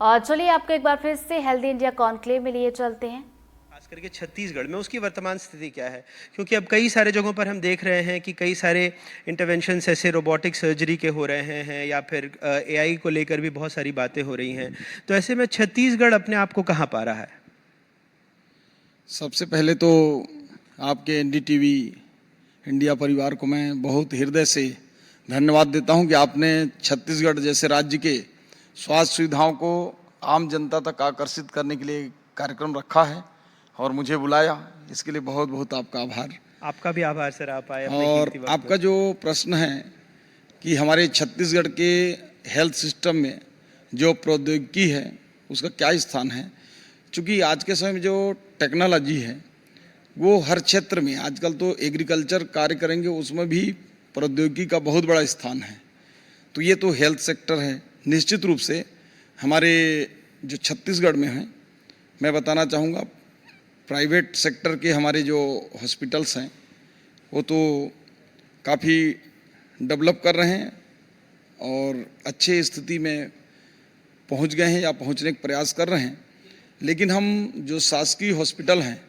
और चलिए आपको एक बार फिर से हेल्दी इंडिया कॉन्क्लेव में लिए चलते हैं। खास करके छत्तीसगढ़ में उसकी वर्तमान स्थिति क्या है, क्योंकि अब कई सारे जगहों पर हम देख रहे हैं कि कई सारे इंटरवेंशंस ऐसे रोबोटिक सर्जरी के हो रहे हैं या फिर एआई को लेकर भी बहुत सारी बातें हो रही हैं। तो ऐसे में छत्तीसगढ़ अपने आप को कहाँ पा रहा है? सबसे पहले तो आपके एनडीटीवी इंडिया परिवार को मैं बहुत हृदय से धन्यवाद देता हूं कि आपने छत्तीसगढ़ जैसे राज्य के स्वास्थ्य सुविधाओं को आम जनता तक आकर्षित करने के लिए कार्यक्रम रखा है और मुझे बुलाया। इसके लिए बहुत बहुत आपका आभार। आपका भी आभार सर, आप आए अपने और कीमती वक्त आपका में। जो प्रश्न है कि हमारे छत्तीसगढ़ के हेल्थ सिस्टम में जो प्रौद्योगिकी है उसका क्या स्थान है, चूँकि आज के समय में जो टेक्नोलॉजी है वो हर क्षेत्र में, आजकल तो एग्रीकल्चर कार्य करेंगे उसमें भी प्रौद्योगिकी का बहुत बड़ा स्थान है। तो ये तो हेल्थ सेक्टर है। निश्चित रूप से हमारे जो छत्तीसगढ़ में हैं, मैं बताना चाहूँगा प्राइवेट सेक्टर के हमारे जो हॉस्पिटल्स हैं वो तो काफ़ी डेवलप कर रहे हैं और अच्छे स्थिति में पहुंच गए हैं या पहुंचने का प्रयास कर रहे हैं। लेकिन हम जो शासकीय हॉस्पिटल हैं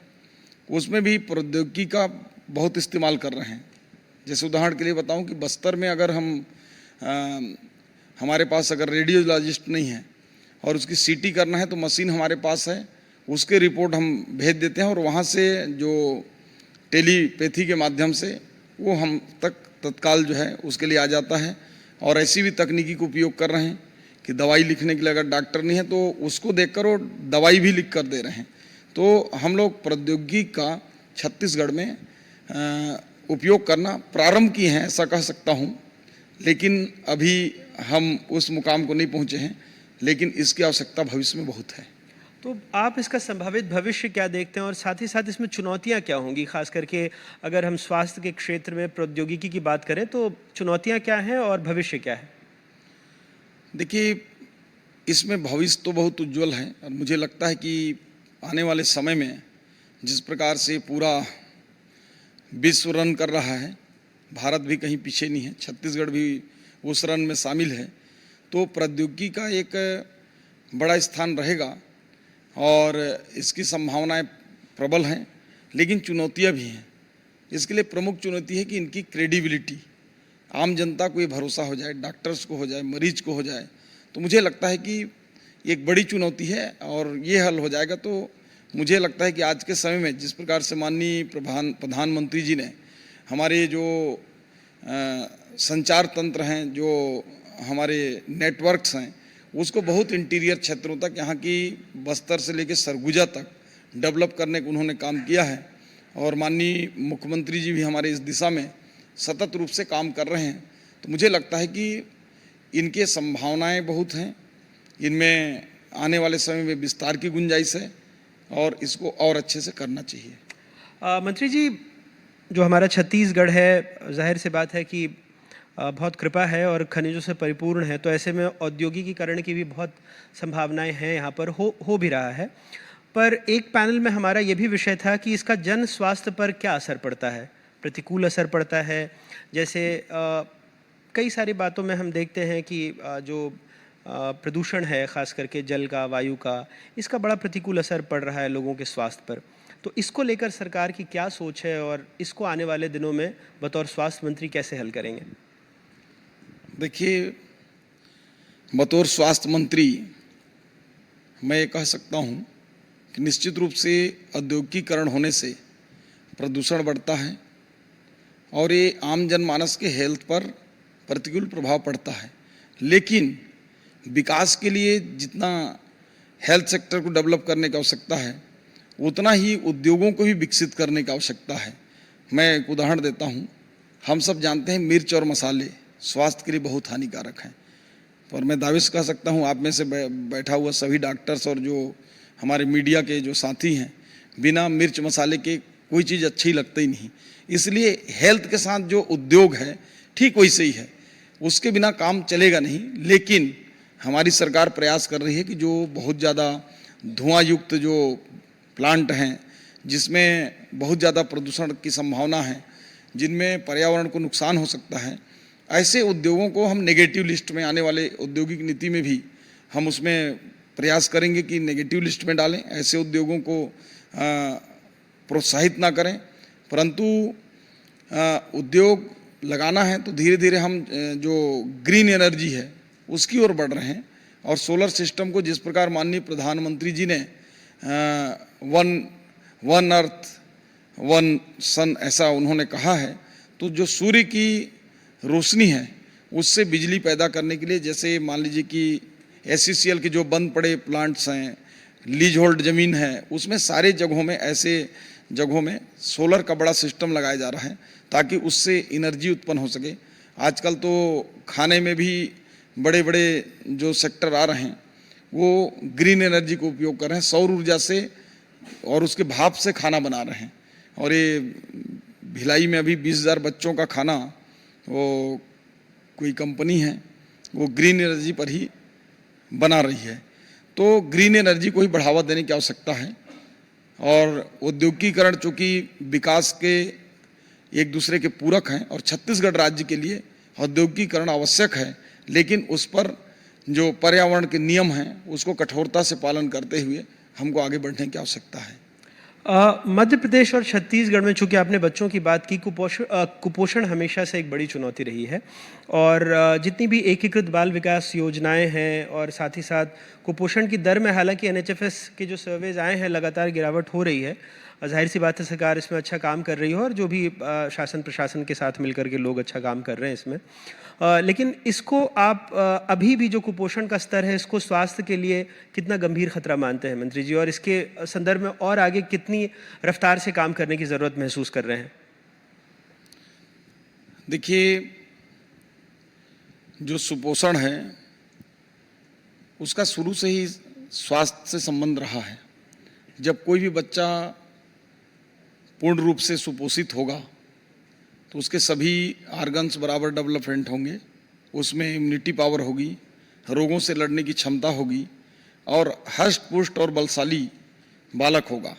उसमें भी प्रौद्योगिकी का बहुत इस्तेमाल कर रहे हैं। जैसे उदाहरण के लिए बताऊं कि बस्तर में अगर हमारे पास अगर रेडियोलॉजिस्ट नहीं है और उसकी सीटी करना है तो मशीन हमारे पास है, उसके रिपोर्ट हम भेज देते हैं और वहाँ से जो टेलीपैथी के माध्यम से वो हम तक तत्काल जो है उसके लिए आ जाता है। और ऐसी भी तकनीकी का उपयोग कर रहे हैं कि दवाई लिखने के लिए अगर डॉक्टर नहीं है तो उसको देखकर वो दवाई भी लिख कर दे रहे हैं। तो हम लोग प्रौद्योगिकी का छत्तीसगढ़ में उपयोग करना प्रारंभ किए हैं, ऐसा कह सकता हूँ। लेकिन अभी हम उस मुकाम को नहीं पहुँचे हैं, लेकिन इसकी आवश्यकता भविष्य में बहुत है। तो आप इसका संभावित भविष्य क्या देखते हैं और साथ ही साथ इसमें चुनौतियां क्या होंगी? खास करके अगर हम स्वास्थ्य के क्षेत्र में प्रौद्योगिकी की बात करें तो चुनौतियां क्या हैं और भविष्य क्या है? देखिए, इसमें भविष्य तो बहुत उज्जवल है और मुझे लगता है कि आने वाले समय में जिस प्रकार से पूरा विश्व रन कर रहा है, भारत भी कहीं पीछे नहीं है, छत्तीसगढ़ भी उस रन में शामिल है। तो प्रौद्योगिकी का एक बड़ा स्थान रहेगा और इसकी संभावनाएं प्रबल हैं, लेकिन चुनौतियां भी हैं। इसके लिए प्रमुख चुनौती है कि इनकी क्रेडिबिलिटी, आम जनता को ये भरोसा हो जाए, डॉक्टर्स को हो जाए, मरीज को हो जाए। तो मुझे लगता है कि एक बड़ी चुनौती है और ये हल हो जाएगा तो मुझे लगता है कि आज के समय में जिस प्रकार से माननीय प्रधानमंत्री जी ने हमारे जो संचार तंत्र हैं, जो हमारे नेटवर्क्स हैं, उसको बहुत इंटीरियर क्षेत्रों तक, यहाँ की बस्तर से लेकर सरगुजा तक डेवलप करने को उन्होंने काम किया है। और माननीय मुख्यमंत्री जी भी हमारे इस दिशा में सतत रूप से काम कर रहे हैं। तो मुझे लगता है कि इनके संभावनाएं बहुत हैं, इनमें आने वाले समय में विस्तार की गुंजाइश है और इसको और अच्छे से करना चाहिए। मंत्री जी, जो हमारा छत्तीसगढ़ है, जाहिर सी बात है कि बहुत कृपा है और खनिजों से परिपूर्ण है, तो ऐसे में औद्योगिकीकरण की भी बहुत संभावनाएं हैं, यहाँ पर हो भी रहा है। पर एक पैनल में हमारा ये भी विषय था कि इसका जन स्वास्थ्य पर क्या असर पड़ता है, प्रतिकूल असर पड़ता है। जैसे कई सारी बातों में हम देखते हैं कि जो प्रदूषण है, ख़ास करके जल का, वायु का, इसका बड़ा प्रतिकूल असर पड़ रहा है लोगों के स्वास्थ्य पर। तो इसको लेकर सरकार की क्या सोच है और इसको आने वाले दिनों में बतौर स्वास्थ्य मंत्री कैसे हल करेंगे? देखिए, बतौर स्वास्थ्य मंत्री मैं ये कह सकता हूँ कि निश्चित रूप से औद्योगिकीकरण होने से प्रदूषण बढ़ता है और ये आम जनमानस के हेल्थ पर प्रतिकूल प्रभाव पड़ता है। लेकिन विकास के लिए जितना हेल्थ सेक्टर को डेवलप करने की आवश्यकता है, उतना ही उद्योगों को भी विकसित करने की आवश्यकता है। मैं एक उदाहरण देता हूँ। हम सब जानते हैं मिर्च और मसाले स्वास्थ्य के लिए बहुत हानिकारक हैं, और मैं दावे से कह सकता हूँ, आप में से बैठा हुआ सभी डॉक्टर्स और जो हमारे मीडिया के जो साथी हैं, बिना मिर्च मसाले के कोई चीज़ अच्छी लगती ही नहीं। इसलिए हेल्थ के साथ जो उद्योग है ठीक वैसे ही है, उसके बिना काम चलेगा नहीं। लेकिन हमारी सरकार प्रयास कर रही है कि जो बहुत ज़्यादा धुआं युक्त जो प्लांट हैं, जिसमें बहुत ज़्यादा प्रदूषण की संभावना है, जिनमें पर्यावरण को नुकसान हो सकता है, ऐसे उद्योगों को हम नेगेटिव लिस्ट में, आने वाले औद्योगिक नीति में भी हम उसमें प्रयास करेंगे कि नेगेटिव लिस्ट में डालें, ऐसे उद्योगों को प्रोत्साहित ना करें, परंतु उद्योग लगाना है तो धीरे धीरे हम जो ग्रीन एनर्जी है उसकी ओर बढ़ रहे हैं। और सोलर सिस्टम को जिस प्रकार माननीय प्रधानमंत्री जी ने वन अर्थ वन सन ऐसा उन्होंने कहा है, तो जो सूर्य की रोशनी है उससे बिजली पैदा करने के लिए, जैसे मान लीजिए कि SCCL के जो बंद पड़े प्लांट्स हैं, लीज होल्ड ज़मीन है, उसमें सारे जगहों में ऐसे जगहों में सोलर का बड़ा सिस्टम लगाया जा रहा है ताकि उससे एनर्जी उत्पन्न हो सके। आजकल तो खाने में भी बड़े बड़े जो सेक्टर आ रहे हैं वो ग्रीन एनर्जी को उपयोग कर रहे हैं, सौर ऊर्जा से और उसके भाप से खाना बना रहे हैं। और ये भिलाई में अभी 20,000 बच्चों का खाना वो कोई कंपनी है वो ग्रीन एनर्जी पर ही बना रही है। तो ग्रीन एनर्जी को ही बढ़ावा देने की आवश्यकता है। और औद्योगिकीकरण चूँकि विकास के एक दूसरे के पूरक हैं और छत्तीसगढ़ राज्य के लिए औद्योगिकीकरण आवश्यक है, लेकिन उस पर जो पर्यावरण के नियम हैं उसको कठोरता से पालन करते हुए हमको आगे बढ़ने की आवश्यकता है। मध्य प्रदेश और छत्तीसगढ़ में चूंकि आपने बच्चों की बात की, कुपोषण हमेशा से एक बड़ी चुनौती रही है और जितनी भी एकीकृत बाल विकास योजनाएं हैं और साथ ही साथ कुपोषण की दर में हालांकि NHFS के जो सर्वेज आए हैं लगातार गिरावट हो रही है। जाहिर सी बात है सरकार इसमें अच्छा काम कर रही है और जो भी शासन प्रशासन के साथ मिलकर के लोग अच्छा काम कर रहे हैं इसमें, लेकिन इसको आप अभी भी जो कुपोषण का स्तर है इसको स्वास्थ्य के लिए कितना गंभीर खतरा मानते हैं मंत्री जी, और इसके संदर्भ में और आगे कितनी रफ्तार से काम करने की ज़रूरत महसूस कर रहे हैं? देखिए, जो सुपोषण है उसका शुरू से ही स्वास्थ्य से संबंध रहा है। जब कोई भी बच्चा पूर्ण रूप से सुपोषित होगा तो उसके सभी आर्गन्स बराबर डेवलपमेंट होंगे, उसमें इम्यूनिटी पावर होगी, रोगों से लड़ने की क्षमता होगी और हष्ट पुष्ट और बलशाली बालक होगा।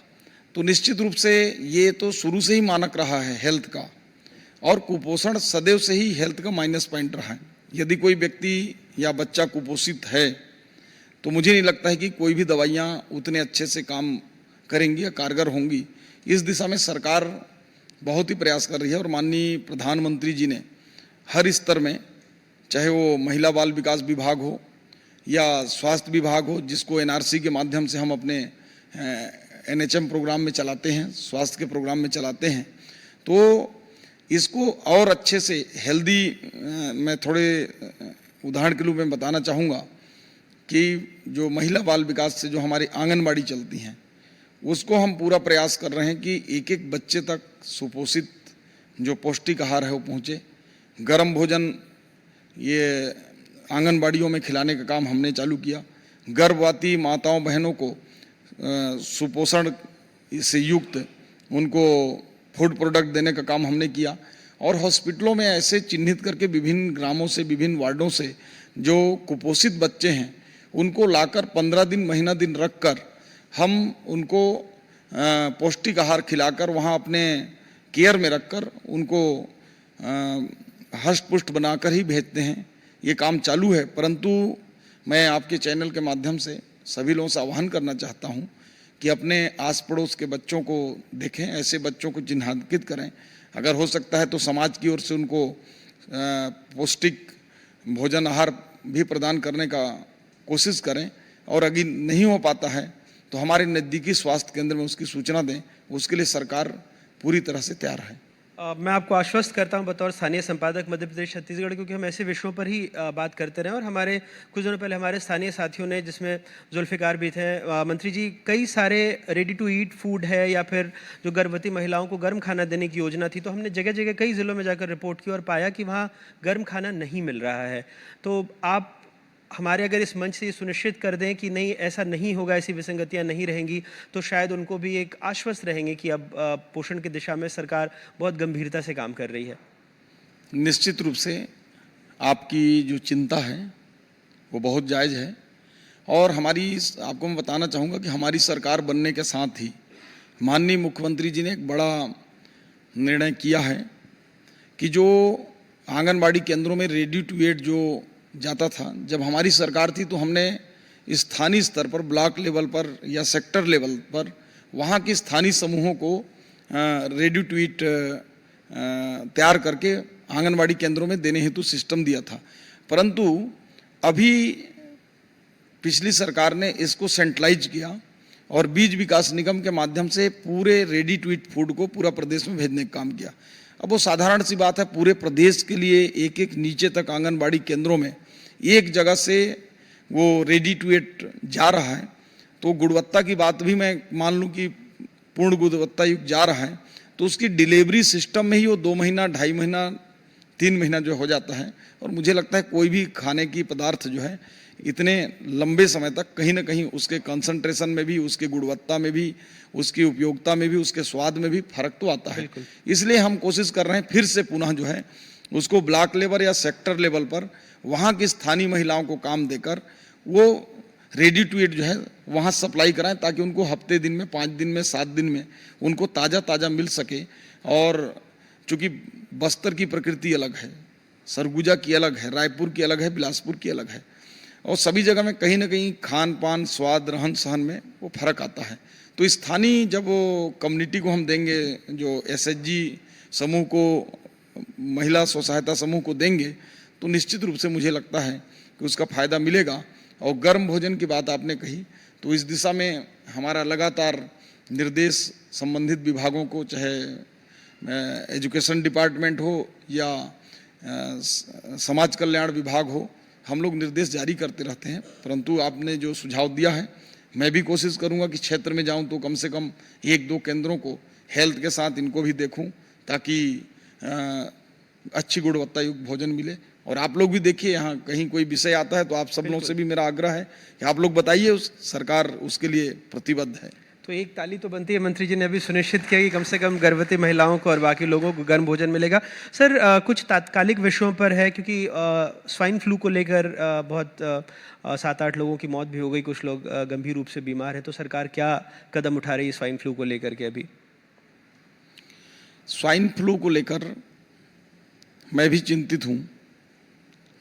तो निश्चित रूप से ये तो शुरू से ही मानक रहा है हेल्थ का, और कुपोषण सदैव से ही हेल्थ का माइनस पॉइंट रहा है। यदि कोई व्यक्ति या बच्चा कुपोषित है तो मुझे नहीं लगता है कि कोई भी दवाइयाँ उतने अच्छे से काम करेंगी या कारगर होंगी। इस दिशा में सरकार बहुत ही प्रयास कर रही है और माननीय प्रधानमंत्री जी ने हर स्तर में, चाहे वो महिला बाल विकास विभाग हो या स्वास्थ्य विभाग हो, जिसको NRC के माध्यम से हम अपने NHM प्रोग्राम में चलाते हैं, स्वास्थ्य के प्रोग्राम में चलाते हैं, तो इसको और अच्छे से हेल्दी, मैं थोड़े उदाहरण के रूप में बताना चाहूँगा कि जो महिला बाल विकास से जो हमारी आंगनबाड़ी चलती हैं उसको हम पूरा प्रयास कर रहे हैं कि एक एक बच्चे तक सुपोषित जो पौष्टिक आहार है वो पहुँचे। गर्म भोजन ये आंगनबाड़ियों में खिलाने का काम हमने चालू किया। गर्भवती माताओं बहनों को सुपोषण से युक्त उनको फूड प्रोडक्ट देने का काम हमने किया। और हॉस्पिटलों में ऐसे चिन्हित करके विभिन्न ग्रामों से, विभिन्न वार्डों से जो कुपोषित बच्चे हैं उनको लाकर 15 दिन, महीना दिन रख कर हम उनको पौष्टिक आहार खिलाकर वहाँ अपने केयर में रखकर उनको हष्ट पुष्ट बनाकर ही भेजते हैं। ये काम चालू है, परंतु मैं आपके चैनल के माध्यम से सभी लोगों से आह्वान करना चाहता हूँ कि अपने आस पड़ोस के बच्चों को देखें, ऐसे बच्चों को चिन्हांकित करें। अगर हो सकता है तो समाज की ओर से उनको पौष्टिक भोजन आहार भी प्रदान करने का कोशिश करें, और अगर नहीं हो पाता है तो हमारे नज़दीकी स्वास्थ्य केंद्र में उसकी सूचना दें। उसके लिए सरकार पूरी तरह से तैयार है। मैं आपको आश्वस्त करता हूं बतौर स्थानीय संपादक मध्य प्रदेश छत्तीसगढ़, क्योंकि हम ऐसे विषयों पर ही बात करते रहे और हमारे कुछ दिनों पहले हमारे स्थानीय साथियों ने, जिसमें जुल्फ़िकार भी थे, मंत्री जी, कई सारे रेडी टू ईट फूड है या फिर जो गर्भवती महिलाओं को गर्म खाना देने की योजना थी, तो हमने जगह जगह कई ज़िलों में जाकर रिपोर्ट की और पाया कि वहाँ गर्म खाना नहीं मिल रहा है। तो आप हमारे अगर इस मंच से ये सुनिश्चित कर दें कि नहीं, ऐसा नहीं होगा, ऐसी विसंगतियां नहीं रहेंगी, तो शायद उनको भी एक आश्वस्त रहेंगे कि अब पोषण की दिशा में सरकार बहुत गंभीरता से काम कर रही है। निश्चित रूप से आपकी जो चिंता है वो बहुत जायज़ है, और आपको मैं बताना चाहूँगा कि हमारी सरकार बनने के साथ ही माननीय मुख्यमंत्री जी ने एक बड़ा निर्णय किया है कि जो आंगनबाड़ी केंद्रों में रेडी टू ईट जो जाता था, जब हमारी सरकार थी तो हमने स्थानीय स्तर पर, ब्लॉक लेवल पर या सेक्टर लेवल पर वहाँ के स्थानीय समूहों को रेडी टू ईट तैयार करके आंगनवाड़ी केंद्रों में देने हेतु सिस्टम दिया था। परंतु अभी पिछली सरकार ने इसको सेंट्रलाइज किया और बीज विकास निगम के माध्यम से पूरे रेडी टू ईट फूड को पूरा प्रदेश में भेजने का काम किया। अब वो साधारण सी बात है, पूरे प्रदेश के लिए एक एक नीचे तक आंगनबाड़ी केंद्रों में एक जगह से वो रेडी टू ईट जा रहा है, तो गुणवत्ता की बात भी मैं मान लूँ कि पूर्ण गुणवत्ता युक्त जा रहा है, तो उसकी डिलीवरी सिस्टम में ही वो 2 महीना, 2.5 महीना, 3 महीना जो हो जाता है। और मुझे लगता है कोई भी खाने की पदार्थ जो है इतने लंबे समय तक कहीं ना कहीं उसके कंसंट्रेशन में भी, उसकी गुणवत्ता में भी, उसकी उपयोगिता में भी, उसके स्वाद में भी फर्क तो आता है। इसलिए हम कोशिश कर रहे हैं फिर से पुनः जो है उसको ब्लॉक लेवल या सेक्टर लेवल पर वहाँ की स्थानीय महिलाओं को काम देकर वो रेडी टू ईट जो है वहाँ सप्लाई कराएं, ताकि उनको हफ्ते दिन में, 5 दिन में, 7 दिन में उनको ताज़ा ताज़ा मिल सके। और चूँकि बस्तर की प्रकृति अलग है, सरगुजा की अलग है, रायपुर की अलग है, बिलासपुर की अलग है, और सभी जगह में कहीं ना कहीं खान पान, स्वाद, रहन सहन में वो फर्क आता है। तो स्थानीय जब वो कम्युनिटी को हम देंगे, जो एसएचजी समूह को, महिला स्व सहायता समूह को देंगे, तो निश्चित रूप से मुझे लगता है कि उसका फायदा मिलेगा। और गर्म भोजन की बात आपने कही, तो इस दिशा में हमारा लगातार निर्देश संबंधित विभागों को, चाहे एजुकेशन डिपार्टमेंट हो या समाज कल्याण विभाग हो, हम लोग निर्देश जारी करते रहते हैं। परंतु आपने जो सुझाव दिया है, मैं भी कोशिश करूंगा कि क्षेत्र में जाऊं तो कम से कम 1-2 केंद्रों को हेल्थ के साथ इनको भी देखूं, ताकि अच्छी गुणवत्ता युक्त भोजन मिले। और आप लोग भी देखिए, यहाँ कहीं कोई विषय आता है तो आप सब लोगों से भी मेरा आग्रह है कि आप लोग बताइए, सरकार उसके लिए प्रतिबद्ध है। तो एक ताली तो बनती है। मंत्री जी ने अभी सुनिश्चित किया कि कम से कम गर्भवती महिलाओं को और बाकी लोगों को गर्म भोजन मिलेगा। सर, कुछ तात्कालिक विषयों पर है, क्योंकि स्वाइन फ्लू को लेकर बहुत 7-8 लोगों की मौत भी हो गई, कुछ लोग गंभीर रूप से बीमार हैं, तो सरकार क्या कदम उठा रही है स्वाइन फ्लू को लेकर के? अभी स्वाइन फ्लू को लेकर मैं भी चिंतित हूँ,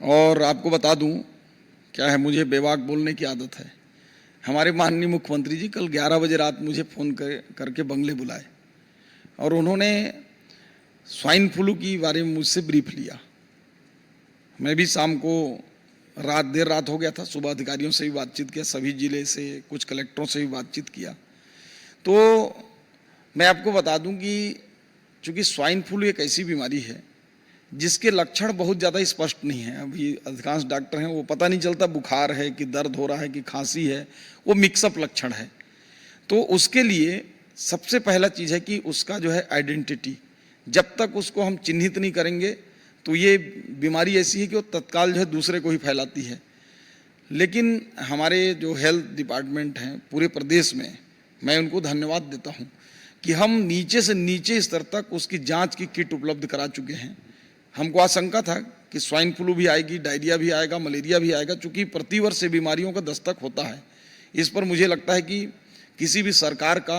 और आपको बता दूँ, क्या है, मुझे बेबाक बोलने की आदत है। हमारे माननीय मुख्यमंत्री जी कल 11 बजे रात मुझे फ़ोन करके बंगले बुलाए और उन्होंने स्वाइन फ्लू की बारे में मुझसे ब्रीफ लिया। मैं भी शाम को देर रात हो गया था, सुबह अधिकारियों से भी बातचीत किया, सभी जिले से, कुछ कलेक्टरों से भी बातचीत किया। तो मैं आपको बता दूं कि चूँकि स्वाइन फ्लू एक ऐसी बीमारी है जिसके लक्षण बहुत ज़्यादा स्पष्ट नहीं है। अभी अधिकांश डॉक्टर हैं, वो पता नहीं चलता बुखार है कि दर्द हो रहा है कि खांसी है, वो मिक्सअप लक्षण है। तो उसके लिए सबसे पहला चीज़ है कि उसका जो है आइडेंटिटी, जब तक उसको हम चिन्हित नहीं करेंगे तो ये बीमारी ऐसी है कि वो तत्काल जो है दूसरे को ही फैलाती है। लेकिन हमारे जो हेल्थ डिपार्टमेंट हैं पूरे प्रदेश में, मैं उनको धन्यवाद देता हूँ कि हम नीचे से नीचे स्तर तक उसकी जांच की किट उपलब्ध करा चुके हैं। हमको आशंका था कि स्वाइन फ्लू भी आएगी, डायरिया भी आएगा, मलेरिया भी आएगा, चूँकि प्रतिवर्ष से बीमारियों का दस्तक होता है। इस पर मुझे लगता है कि किसी भी सरकार का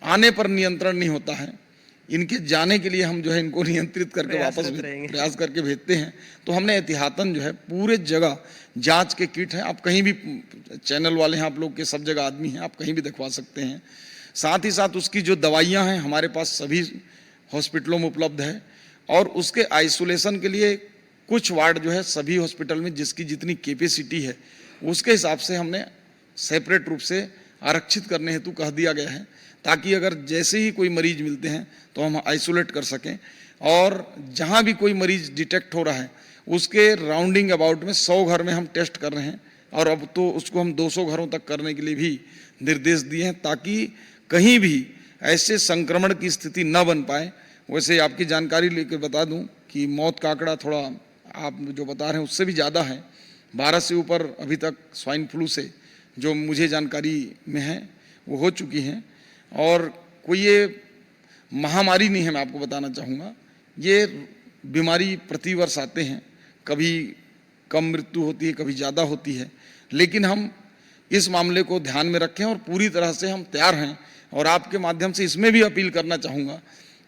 आने पर नियंत्रण नहीं होता है, इनके जाने के लिए हम जो है इनको नियंत्रित करके वापस प्रयास करके भेजते हैं। तो हमने एहतियातन जो है पूरे जगह जांच के किट हैं, आप कहीं भी, चैनल वाले हैं आप लोग के, सब जगह आदमी हैं, आप कहीं भी दिखवा सकते हैं। साथ ही साथ उसकी जो दवाइयाँ हैं हमारे पास सभी हॉस्पिटलों में उपलब्ध है, और उसके आइसोलेशन के लिए कुछ वार्ड जो है सभी हॉस्पिटल में जिसकी जितनी कैपेसिटी है उसके हिसाब से हमने सेपरेट रूप से आरक्षित करने हेतु कह दिया गया है, ताकि अगर जैसे ही कोई मरीज मिलते हैं तो हम आइसोलेट कर सकें। और जहां भी कोई मरीज डिटेक्ट हो रहा है उसके राउंडिंग अबाउट में 100 घर में हम टेस्ट कर रहे हैं, और अब तो उसको हम 200 घरों तक करने के लिए भी निर्देश दिए हैं, ताकि कहीं भी ऐसे संक्रमण की स्थिति न बन पाए। वैसे आपकी जानकारी लेकर बता दूं कि मौत का आंकड़ा थोड़ा आप जो बता रहे हैं उससे भी ज़्यादा है, 12 से ऊपर अभी तक स्वाइन फ्लू से जो मुझे जानकारी में है वो हो चुकी हैं। और कोई ये महामारी नहीं है, मैं आपको बताना चाहूँगा, ये बीमारी प्रतिवर्ष आते हैं, कभी कम मृत्यु होती है, कभी ज़्यादा होती है, लेकिन हम इस मामले को ध्यान में रखें और पूरी तरह से हम तैयार हैं। और आपके माध्यम से इसमें भी अपील करना चाहूँगा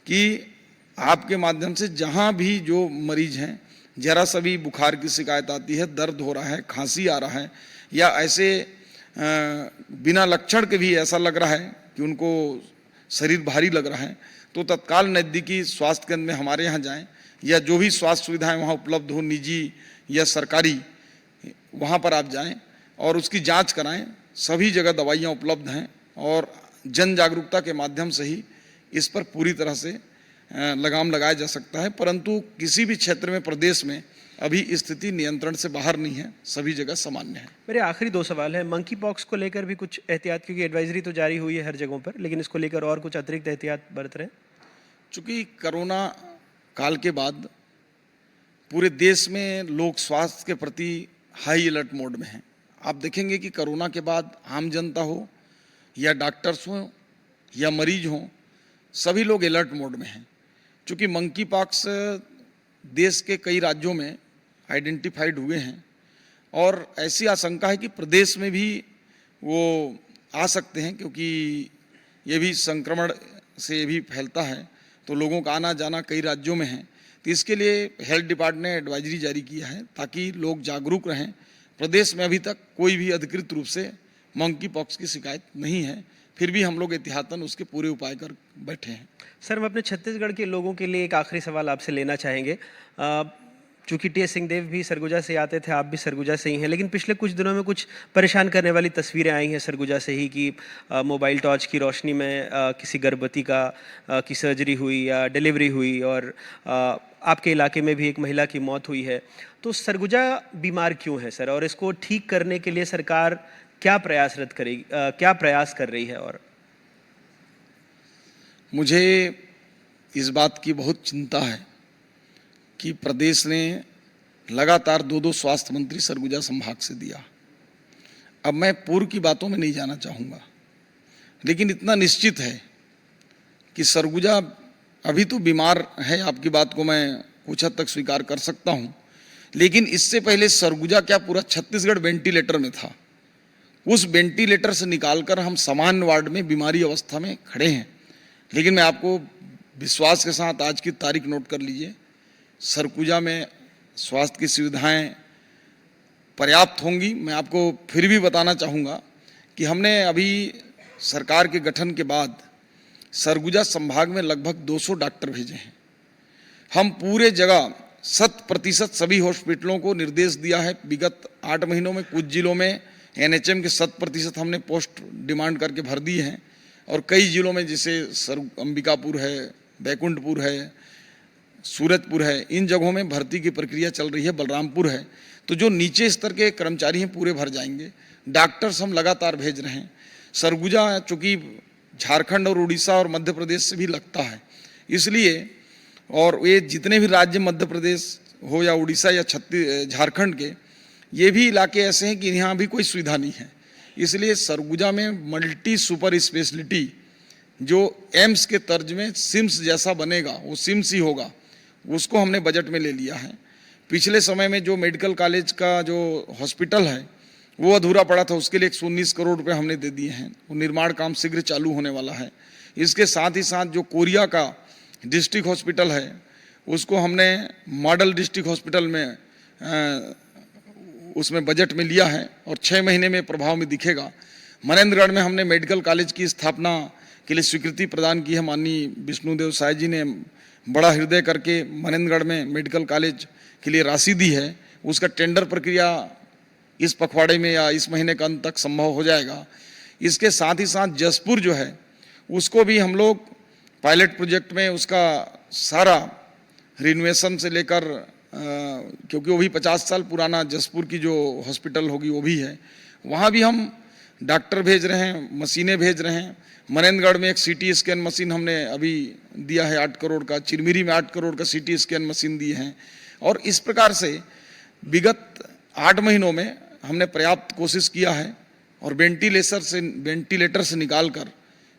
कि आपके माध्यम से जहाँ भी जो मरीज हैं, जरा सा भी बुखार की शिकायत आती है, दर्द हो रहा है, खांसी आ रहा है, या ऐसे बिना लक्षण के भी ऐसा लग रहा है कि उनको शरीर भारी लग रहा है, तो तत्काल नज़दीकी स्वास्थ्य केंद्र में हमारे यहाँ जाएं, या जो भी स्वास्थ्य सुविधाएं वहाँ उपलब्ध हो, निजी या सरकारी, वहाँ पर आप जाएं और उसकी जांच कराएं। सभी जगह दवाइयाँ उपलब्ध हैं और जन जागरूकता के माध्यम से ही इस पर पूरी तरह से लगाम लगाया जा सकता है। परंतु किसी भी क्षेत्र में, प्रदेश में अभी स्थिति नियंत्रण से बाहर नहीं है, सभी जगह सामान्य है। मेरे आखिरी 2 सवाल है। मंकी पॉक्स को लेकर भी कुछ एहतियात, क्योंकि एडवाइजरी तो जारी हुई है हर जगहों पर, लेकिन इसको लेकर और कुछ अतिरिक्त एहतियात बरत रहे हैं? चूँकि कोरोना काल के बाद पूरे देश में लोग स्वास्थ्य के प्रति हाई अलर्ट मोड में हैं। आप देखेंगे कि कोरोना के बाद आम जनता हो या डॉक्टर्स हों या मरीज हों, सभी लोग अलर्ट मोड में हैं। चूँकि मंकी पॉक्स देश के कई राज्यों में आइडेंटिफाइड हुए हैं और ऐसी आशंका है कि प्रदेश में भी वो आ सकते हैं, क्योंकि ये भी संक्रमण से ये भी फैलता है, तो लोगों का आना जाना कई राज्यों में है। तो इसके लिए हेल्थ डिपार्टमेंट ने एडवाइजरी जारी किया है ताकि लोग जागरूक रहें। प्रदेश में अभी तक कोई भी अधिकृत रूप से मंकी पॉक्स की शिकायत नहीं है, फिर भी हम लोग एहतियातन उसके पूरे उपाय कर बैठे हैं। सर, हम अपने छत्तीसगढ़ के लोगों के लिए एक आखिरी सवाल आपसे लेना चाहेंगे। चूँकि टी.एस. सिंहदेव भी सरगुजा से आते थे, आप भी सरगुजा से ही हैं, लेकिन पिछले कुछ दिनों में कुछ परेशान करने वाली तस्वीरें आई हैं सरगुजा से ही कि मोबाइल टॉर्च की रोशनी में किसी गर्भवती की सर्जरी हुई या डिलीवरी हुई, और आपके इलाके में भी एक महिला की मौत हुई है। तो सरगुजा बीमार क्यों है सर, और इसको ठीक करने के लिए सरकार क्या प्रयासरत करेगी, क्या प्रयास कर रही है? और मुझे इस बात की बहुत चिंता है कि प्रदेश ने लगातार 2-2 स्वास्थ्य मंत्री सरगुजा संभाग से दिया। अब मैं पूर्व की बातों में नहीं जाना चाहूँगा, लेकिन इतना निश्चित है कि सरगुजा अभी तो बीमार है, आपकी बात को मैं कुछ हद तक स्वीकार कर सकता हूँ, लेकिन इससे पहले सरगुजा क्या पूरा छत्तीसगढ़ वेंटिलेटर में था। उस वेंटिलेटर से निकालकर हम सामान्य वार्ड में बीमारी अवस्था में खड़े हैं। लेकिन मैं आपको विश्वास के साथ आज की तारीख नोट कर लीजिए, सरगुजा में स्वास्थ्य की सुविधाएं पर्याप्त होंगी। मैं आपको फिर भी बताना चाहूँगा कि हमने अभी सरकार के गठन के बाद सरगुजा संभाग में लगभग 200 डॉक्टर भेजे हैं। हम पूरे जगह 100% सभी हॉस्पिटलों को निर्देश दिया है। विगत 8 महीनों में कुछ जिलों में एनएचएम के 100% हमने पोस्ट डिमांड करके भर दिए हैं, और कई जिलों में जैसे अंबिकापुर है, बैकुंठपुर है, सूरजपुर है, इन जगहों में भर्ती की प्रक्रिया चल रही है, बलरामपुर है। तो जो नीचे स्तर के कर्मचारी हैं पूरे भर जाएंगे। डॉक्टर्स हम लगातार भेज रहे हैं। सरगुजा चूँकि झारखंड और उड़ीसा और मध्य प्रदेश से भी लगता है, इसलिए, और ये जितने भी राज्य मध्य प्रदेश हो या उड़ीसा या झारखंड के, ये भी इलाके ऐसे हैं कि यहाँ भी कोई सुविधा नहीं है। इसलिए सरगुजा में मल्टी सुपर स्पेशलिटी जो एम्स के तर्ज में सिम्स जैसा बनेगा, वो सिम्स ही होगा, उसको हमने बजट में ले लिया है। पिछले समय में जो मेडिकल कॉलेज का जो हॉस्पिटल है वो अधूरा पड़ा था, उसके लिए 119 करोड़ रुपए हमने दे दिए हैं। वो निर्माण काम शीघ्र चालू होने वाला है। इसके साथ ही साथ जो कोरिया का डिस्ट्रिक्ट हॉस्पिटल है उसको हमने मॉडल डिस्ट्रिक्ट हॉस्पिटल में उसमें बजट में लिया है और 6 महीने में प्रभाव में दिखेगा। मनेंद्रगढ़ में हमने मेडिकल कॉलेज की स्थापना के लिए स्वीकृति प्रदान की है। माननीय विष्णुदेव साय जी ने बड़ा हृदय करके मनेंद्रगढ़ में मेडिकल कॉलेज के लिए राशि दी है। उसका टेंडर प्रक्रिया इस पखवाड़े में या इस महीने का अंत तक संभव हो जाएगा। इसके साथ ही साथ जसपुर जो है उसको भी हम लोग पायलट प्रोजेक्ट में उसका सारा रिनोवेशन से लेकर क्योंकि वो भी 50 साल पुराना जसपुर की जो हॉस्पिटल होगी वो भी है, वहाँ भी हम डॉक्टर भेज रहे हैं, मशीनें भेज रहे हैं। मनेंद्रगढ़ में एक सीटी स्कैन मशीन हमने अभी दिया है 8 करोड़ का, चिरमिरी में 8 करोड़ का सीटी स्कैन मशीन दिए हैं। और इस प्रकार से विगत 8 महीनों में हमने पर्याप्त कोशिश किया है और वेंटिलेटर से निकालकर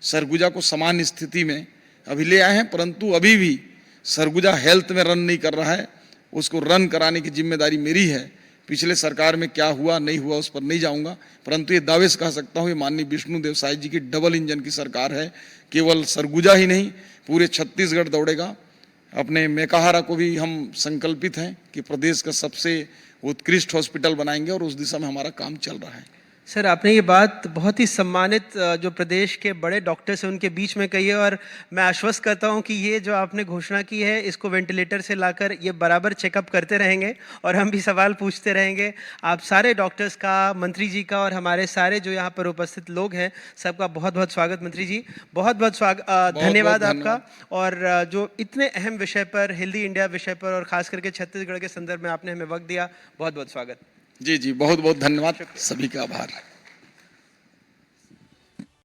सरगुजा को सामान्य स्थिति में अभी ले आए हैं। परंतु अभी भी सरगुजा हेल्थ में रन नहीं कर रहा है, उसको रन कराने की जिम्मेदारी मेरी है। पिछले सरकार में क्या हुआ नहीं हुआ उस पर नहीं जाऊंगा, परंतु ये दावे से कह सकता हूँ ये माननीय विष्णुदेव साय जी की डबल इंजन की सरकार है। केवल सरगुजा ही नहीं पूरे छत्तीसगढ़ दौड़ेगा। अपने मेकाहारा को भी हम संकल्पित हैं कि प्रदेश का सबसे उत्कृष्ट हॉस्पिटल बनाएंगे और उस दिशा में हमारा काम चल रहा है। सर, आपने ये बात बहुत ही सम्मानित जो प्रदेश के बड़े डॉक्टर्स हैं उनके बीच में कही है, और मैं आश्वस्त करता हूं कि ये जो आपने घोषणा की है इसको वेंटिलेटर से लाकर ये बराबर चेकअप करते रहेंगे और हम भी सवाल पूछते रहेंगे। आप सारे डॉक्टर्स का, मंत्री जी का और हमारे सारे जो यहाँ पर उपस्थित लोग हैं सबका बहुत बहुत स्वागत। मंत्री जी, बहुत बहुत स्वागत, धन्यवाद आपका। और जो इतने अहम विषय पर, हेल्दी इंडिया विषय पर, और खास करके छत्तीसगढ़ के संदर्भ में आपने हमें वक्त दिया, बहुत बहुत स्वागत। जी जी, बहुत बहुत धन्यवाद, सभी का आभार।